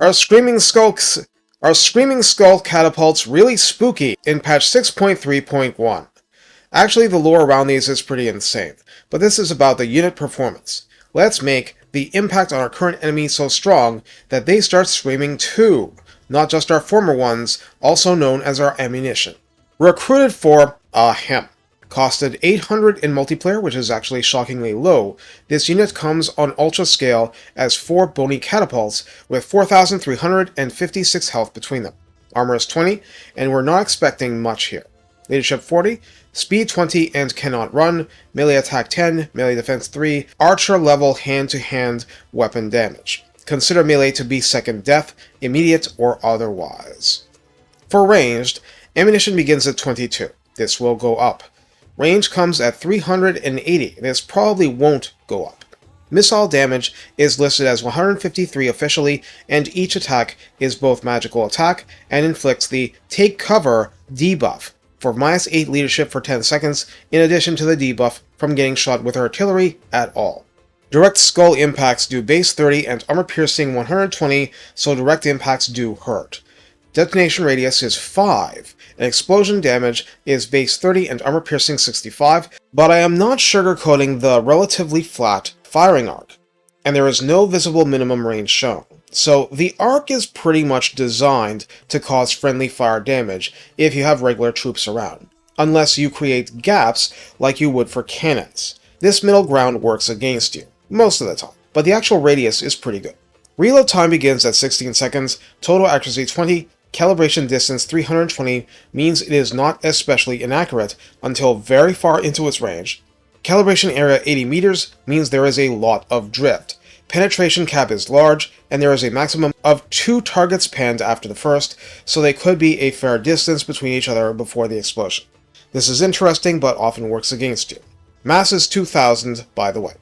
Are Screaming Skull catapults really spooky in patch 6.3.1? Actually, the lore around these is pretty insane, but this is about the unit performance. Let's make the impact on our current enemies so strong that they start screaming too, not just our former ones, also known as our ammunition. Recruited for Ahem. Costed 800 in multiplayer, which is actually shockingly low. This unit comes on ultra scale as 4 bony catapults with 4,356 health between them. Armor is 20, and we're not expecting much here. Leadership 40, speed 20 and cannot run, melee attack 10, melee defense 3, archer level hand-to-hand weapon damage. Consider melee to be second death, immediate or otherwise. For ranged, ammunition begins at 22. This will go up. Range comes at 380. This probably won't go up. Missile damage is listed as 153 officially, and each attack is both magical attack and inflicts the Take Cover debuff for -8 leadership for 10 seconds, in addition to the debuff from getting shot with artillery at all. Direct skull impacts do base 30 and armor piercing 120, so direct impacts do hurt. Detonation radius is 5, and explosion damage is base 30 and armor piercing 65, but I am not sugarcoating the relatively flat firing arc, and there is no visible minimum range shown. So the arc is pretty much designed to cause friendly fire damage if you have regular troops around, unless you create gaps like you would for cannons. This middle ground works against you, most of the time, but the actual radius is pretty good. Reload time begins at 16 seconds, total accuracy 20, calibration distance 320 means it is not especially inaccurate until very far into its range. Calibration area 80 meters means there is a lot of drift. Penetration cap is large, and there is a maximum of 2 targets panned after the first, so they could be a fair distance between each other before the explosion. This is interesting, but often works against you. Mass is 2,000, by the way.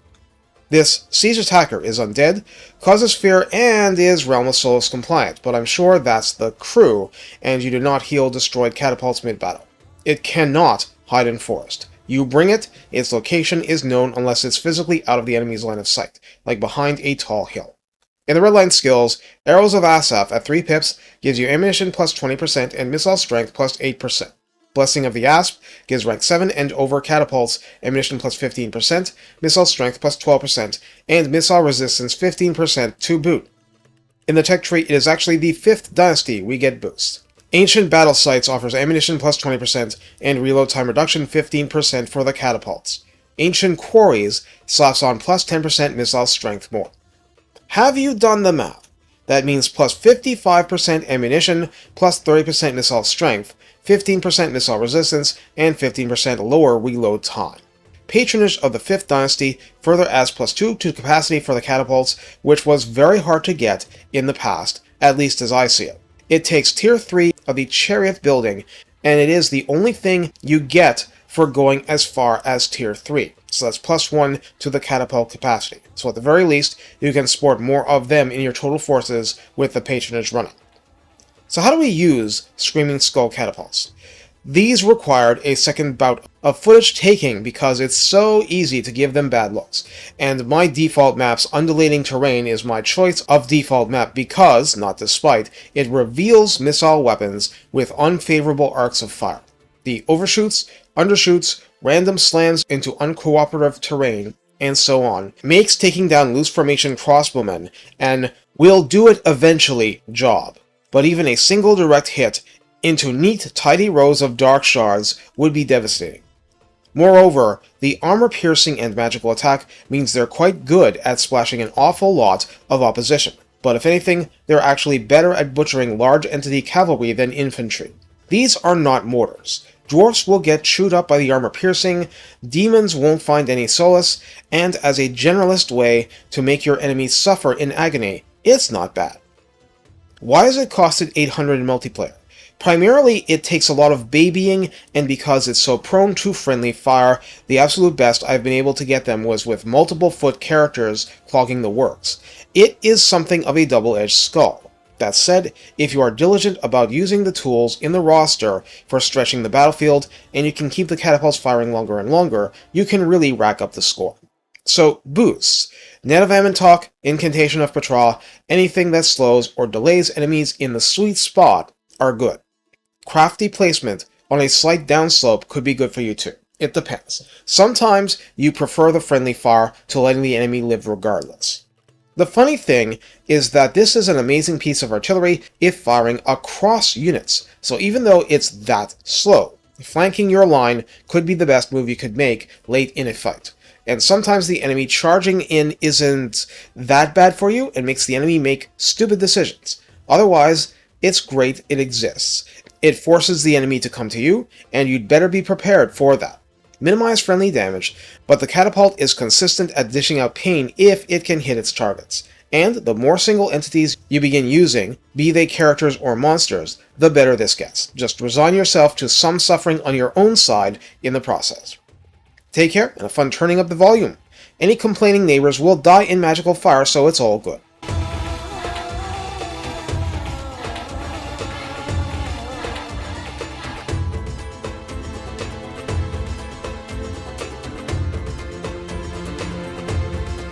This siege attacker is undead, causes fear, and is Realm of Souls compliant, but I'm sure that's the crew, and you do not heal destroyed catapults mid-battle. It cannot hide in forest. You bring it, its location is known unless it's physically out of the enemy's line of sight, like behind a tall hill. In the redline skills, Arrows of Asaph at 3 pips gives you ammunition plus 20% and missile strength plus 8%. Blessing of the Asp gives rank 7 and over catapults, ammunition plus 15%, missile strength plus 12%, and missile resistance 15% to boot. In the tech tree, it is actually the 5th dynasty we get boosts. Ancient Battle Sites offers ammunition plus 20% and reload time reduction 15% for the catapults. Ancient Quarries slaps on plus 10% missile strength more. Have you done the math? That means plus 55% ammunition, plus 30% missile strength, 15% missile resistance, and 15% lower reload time. Patronage of the 5th Dynasty further adds plus 2 to capacity for the catapults, which was very hard to get in the past, at least as I see it. It takes tier 3 of the chariot building, and it is the only thing you get for going as far as tier 3. So that's plus 1 to the catapult capacity. So at the very least, you can sport more of them in your total forces with the patronage running. So how do we use Screaming Skull catapults? These required a second bout of footage taking because it's so easy to give them bad looks, and my default map's undulating terrain is my choice of default map because, not despite, it reveals missile weapons with unfavorable arcs of fire. The overshoots, undershoots, random slams into uncooperative terrain, and so on, makes taking down loose formation crossbowmen an "we'll do it eventually" job. But even a single direct hit into neat, tidy rows of dark shards would be devastating. Moreover, the armor piercing and magical attack means they're quite good at splashing an awful lot of opposition, but if anything, they're actually better at butchering large entity cavalry than infantry. These are not mortars. Dwarfs will get chewed up by the armor piercing, demons won't find any solace, and as a generalist way to make your enemies suffer in agony, it's not bad. Why is it costed 800 in multiplayer? Primarily, it takes a lot of babying, and because it's so prone to friendly fire, the absolute best I've been able to get them was with multiple foot characters clogging the works. It is something of a double-edged skull. That said, if you are diligent about using the tools in the roster for stretching the battlefield, and you can keep the catapults firing longer and longer, you can really rack up the score. So, boosts. Net of Ammon talk, incantation of Patra, anything that slows or delays enemies in the sweet spot are good. Crafty placement on a slight downslope could be good for you too. It depends. Sometimes you prefer the friendly fire to letting the enemy live regardless. The funny thing is that this is an amazing piece of artillery if firing across units, so even though it's that slow, flanking your line could be the best move you could make late in a fight. And sometimes the enemy charging in isn't that bad for you and makes the enemy make stupid decisions. Otherwise, it's great it exists. It forces the enemy to come to you, and you'd better be prepared for that. Minimize friendly damage, but the catapult is consistent at dishing out pain if it can hit its targets. And the more single entities you begin using, be they characters or monsters, the better this gets. Just resign yourself to some suffering on your own side in the process. Take care, and have fun turning up the volume. Any complaining neighbors will die in magical fire, so it's all good.